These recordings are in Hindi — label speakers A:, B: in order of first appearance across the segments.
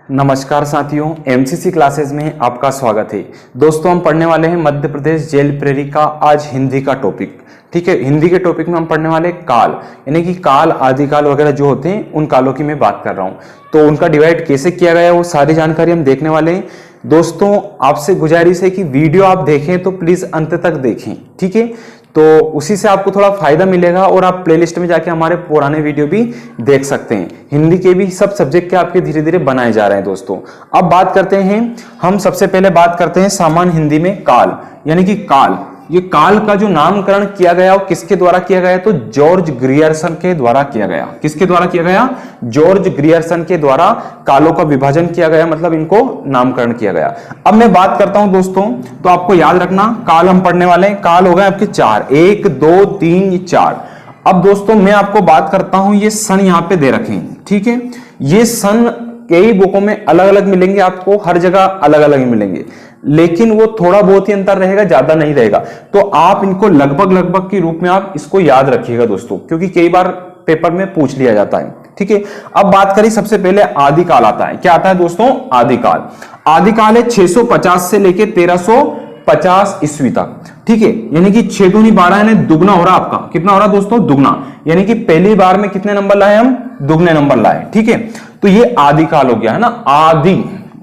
A: नमस्कार साथियों, एमसीसी क्लासेस में आपका स्वागत है। दोस्तों, हम पढ़ने वाले हैं मध्य प्रदेश जेल प्रेरी का आज हिंदी का टॉपिक। ठीक है, हिंदी के टॉपिक में हम पढ़ने वाले काल, यानी कि काल, आदिकाल वगैरह जो होते हैं उन कालों की मैं बात कर रहा हूँ। तो उनका डिवाइड कैसे किया गया है वो सारी जानकारी हम देखने वाले हैं। दोस्तों, आपसे गुजारिश है कि वीडियो आप देखें तो प्लीज अंत तक देखें, ठीक है। तो उसी से आपको थोड़ा फायदा मिलेगा और आप प्लेलिस्ट में जाके हमारे पुराने वीडियो भी देख सकते हैं। हिंदी के भी सब सब्जेक्ट के आपके धीरे धीरे बनाए जा रहे हैं। दोस्तों, अब बात करते हैं, हम सबसे पहले बात करते हैं सामान्य हिंदी में काल, यानी कि काल। ये काल का जो नामकरण किया गया वो किसके द्वारा किया गया? तो जॉर्ज ग्रियर्सन के द्वारा किया गया। किसके द्वारा किया गया? जॉर्ज ग्रियर्सन के द्वारा कालों का विभाजन किया गया, मतलब इनको नामकरण किया गया। अब मैं बात करता हूं दोस्तों, तो आपको याद रखना काल हम पढ़ने वाले हैं। काल हो गए आपके चार, 1 2 3 4। अब दोस्तों मैं आपको बात करता हूं, ये सन यहां पे दे रखे हैं, ठीक है। ये सन कई बुकों में अलग अलग मिलेंगे, आपको हर जगह अलग अलग ही मिलेंगे, लेकिन वो थोड़ा बहुत ही अंतर रहेगा, ज्यादा नहीं रहेगा। तो आप इनको लगभग लगभग के रूप में आप इसको याद रखिएगा दोस्तों, क्योंकि कई बार पेपर में पूछ लिया जाता है, ठीक है। अब बात करें, सबसे पहले आदिकाल आता है। क्या आता है दोस्तों? आदिकाल। आदिकाल है 650 से लेके 1350 ईस्वी तक, ठीक है। यानी कि 6 दूनी 12, यानी दुगना हो रहा आपका। कितना हो रहा दोस्तों? दुगना। यानी कि पहली बार में कितने नंबर लाए हम? दुगने नंबर लाए, ठीक है। तो ये आदिकाल हो गया, है ना। आदि,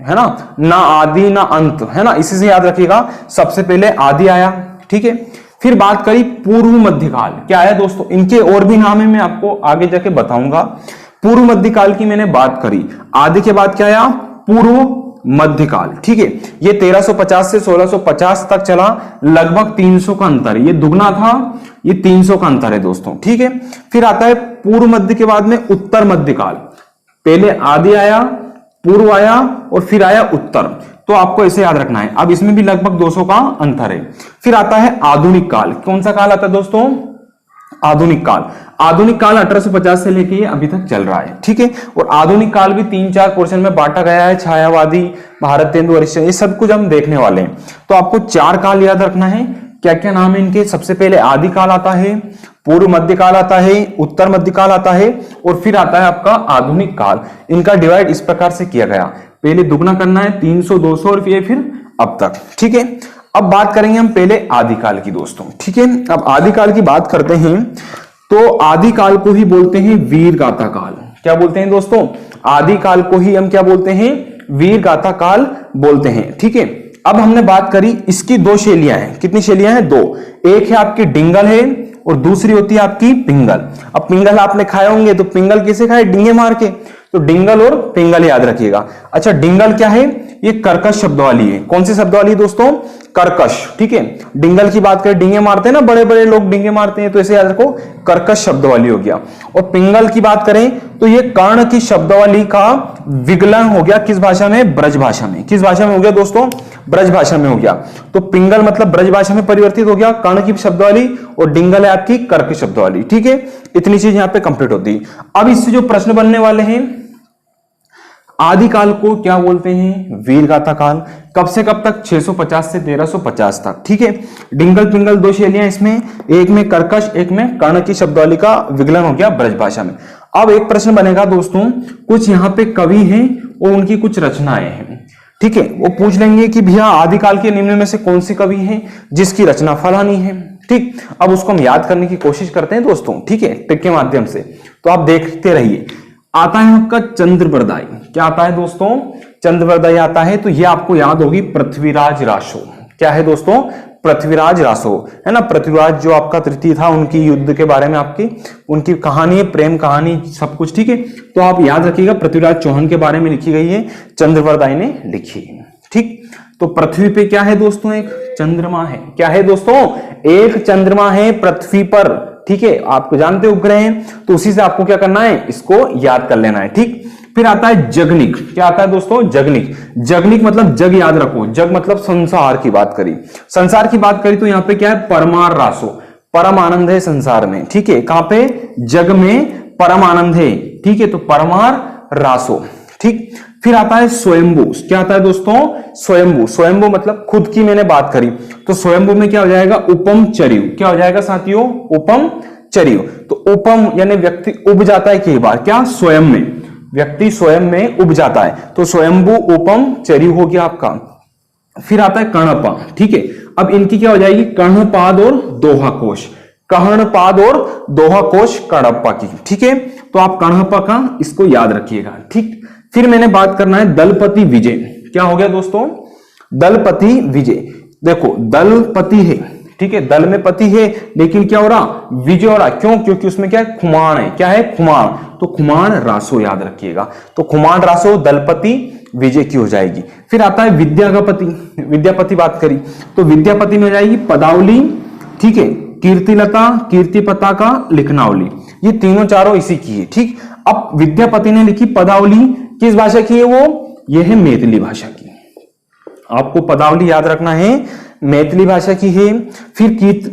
A: है ना आदि ना अंत, है ना, इसी से याद रखिएगा। सबसे पहले आदि आया, ठीक है। फिर बात करी पूर्व मध्यकाल। क्या आया दोस्तों? इनके और भी नाम है, मैं आपको आगे जाके बताऊंगा। पूर्व मध्यकाल की मैंने बात करी। आदि के बाद क्या आया? पूर्व मध्यकाल, ठीक है। ये 1350 से 1650 तक चला, लगभग 300 का अंतर है। ये दुगना था, ये 300 का अंतर है दोस्तों, ठीक है। फिर आता है पूर्व मध्य के बाद में उत्तर मध्यकाल। पहले आदि आया, पूर्व आया और फिर आया उत्तर। तो आपको ऐसे याद रखना है। अब इसमें भी लगभग 200 का अंतर है। फिर आता है आधुनिक काल। कौन सा काल आता है दोस्तों? आधुनिक काल। आधुनिक काल 1850 से लेके अभी तक चल रहा है, ठीक है। और आधुनिक काल भी 3-4 पोर्शन में बांटा गया है। छायावादी, भारतेंदु अरिष्ट, ये सब कुछ हम देखने वाले हैं। तो आपको 4 काल याद रखना है। क्या क्या नाम है इनके? सबसे पहले आदिकाल आता है, पूर्व मध्यकाल आता है, उत्तर मध्यकाल आता है और फिर आता है आपका आधुनिक काल। इनका डिवाइड इस प्रकार से किया गया, पहले दुगना करना है 300 200 और फिर अब तक, ठीक है। अब बात करेंगे हम पहले आदिकाल की दोस्तों, ठीक है। अब आदिकाल की बात करते हैं, तो आदिकाल को ही बोलते हैं वीर गाथा काल। क्या बोलते हैं दोस्तों? आदिकाल को ही हम क्या बोलते हैं? वीर गाथा काल बोलते हैं, ठीक है। अब हमने बात करी, इसकी 2 शैलियां हैं। कितनी शैलियां हैं? 2। एक है आपकी डिंगल है और दूसरी होती है आपकी पिंगल। अब पिंगल आपने खाए होंगे, तो पिंगल कैसे खाए? डींगे मार के। तो डिंगल और पिंगल याद रखिएगा। अच्छा, डिंगल क्या है? ये कर्कश शब्द वाली है। कौन सी शब्द वाली है दोस्तों? कर्कश, ठीक है। डिंगल की बात करें, डींगे मारते हैं ना, बड़े बड़े लोग डींगे मारते हैं, तो इसे याद रखो, कर्कश शब्द वाली हो गया। और पिंगल की बात करें तो ये कर्ण की शब्दावली का विगलन हो गया। किस भाषा में? ब्रज भाषा में। किस भाषा में हो गया दोस्तों? ब्रज भाषा में हो गया। तो पिंगल मतलब ब्रज भाषा में परिवर्तित हो गया, कर्ण की शब्दावली, और डिंगल है आपकी कर्क की शब्दावली, ठीक है। इतनी चीज यहां पे कंप्लीट होती है। अब इससे जो प्रश्न बनने वाले हैं, आदिकाल को क्या बोलते हैं? वीर गाथा काल। कब से कब तक? 650 से 1350 तक, ठीक है। डिंगल पिंगल 2 शैलियां इसमें, एक में कर्कश, एक में कर्ण की शब्दावली का विगलन हो गया ब्रज भाषा में। अब एक प्रश्न बनेगा दोस्तों, कुछ यहाँ पे कवि हैं और उनकी कुछ रचनाएं हैं, ठीक है। वो पूछ लेंगे कि भैया आदिकाल के निम्न में से कौन सी कवि है जिसकी रचना फलानी है, ठीक। अब उसको हम याद करने की कोशिश करते हैं दोस्तों, ठीक है, ट्रिक के माध्यम से। तो आप देखते रहिए। आता है आपका चंद्रवरदाई। क्या आता है दोस्तों? चंद्रवरदाई आता है। तो ये आपको याद होगी पृथ्वीराज रासो। क्या है दोस्तों? पृथ्वीराज रासो, है ना। पृथ्वीराज जो आपका तृतीय था, उनकी युद्ध के बारे में आपकी उनकी कहानी है, प्रेम कहानी, सब कुछ, ठीक है। तो आप याद रखिएगा, पृथ्वीराज चौहान के बारे में लिखी गई है, चंद्रवरदाई ने लिखी है, ठीक। तो पृथ्वी पे क्या है दोस्तों? एक चंद्रमा है। क्या है दोस्तों? एक चंद्रमा है पृथ्वी पर, ठीक है। आपको जानते उपग्रह हैं, तो उसी से आपको क्या करना है? इसको याद कर लेना है, ठीक। फिर आता है जगनिक। क्या आता है दोस्तों? जगनिक। जगनिक मतलब जग याद रखो, जग मतलब संसार की बात करी। संसार की बात करी तो यहाँ पे क्या है? परमार रासो। परम आनंद है संसार में, ठीक है। कहां पे? जग में परम आनंद है, ठीक है। तो परमार रासो, ठीक। फिर आता है स्वयंभू। क्या आता है दोस्तों? स्वयंभू। स्वयंभू मतलब खुद की मैंने बात करी, तो स्वयंभू में क्या हो जाएगा? उपम चर्यु। क्या हो जाएगा साथियों? उपम चर्यु। तो उपम यानी व्यक्ति उब जाता है कई बार, क्या? स्वयं में। व्यक्ति स्वयं में उब जाता है, तो स्वयंभू, उपम, चरी हो गया आपका। फिर आता है कर्णपा, ठीक है। अब इनकी क्या हो जाएगी, कर्णपाद और दोहा कोश, कर्णपाद और दोहा कोश कर्णप्पा की, ठीक है। तो आप कर्णप्पा का इसको याद रखिएगा, ठीक। फिर मैंने बात करना है दलपति विजय। क्या हो गया दोस्तों, दलपति विजय। देखो दलपति है, ठीक है, दल में पति है, लेकिन क्या हो रहा, विजय हो रहा। क्यों, क्योंकि उसमें क्या है, खुमाण है। क्या है, खुमाण। तो खुमाण रासो याद रखिएगा, तो खुमाण रासो दलपति विजय की हो जाएगी। फिर आता है विद्या का पति, विद्यापति बात करी तो विद्यापति में हो जाएगी पदावली, ठीक है, कीर्तिलता, कीर्ति पताका, लिखनावली, ये तीनों चारों इसी की है, ठीक। अब विद्यापति ने लिखी पदावली, किस भाषा की है वो, ये है मैथिली भाषा की। आपको पदावली याद रखना है, मैथिली भाषा की है। फिर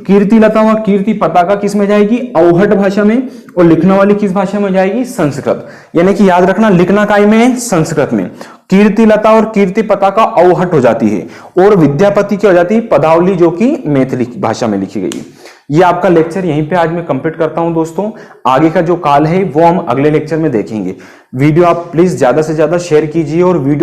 A: कीर्तिलता व कीर्ति पताका किस में जाएगी, अवहट भाषा में, और लिखना वाली किस भाषा में जाएगी, संस्कृत। यानी कि याद रखना, लिखना काय में, संस्कृत में। कीर्तिलता और कीर्ति पताका अवहट हो जाती है, और विद्यापति की हो जाती है पदावली, जो कि मैथिली भाषा में लिखी गई है। ये आपका लेक्चर यहीं पे आज मैं कंप्लीट करता हूं दोस्तों। आगे का जो काल है वो हम अगले लेक्चर में देखेंगे। वीडियो आप प्लीज ज्यादा से ज्यादा शेयर कीजिए, और वीडियो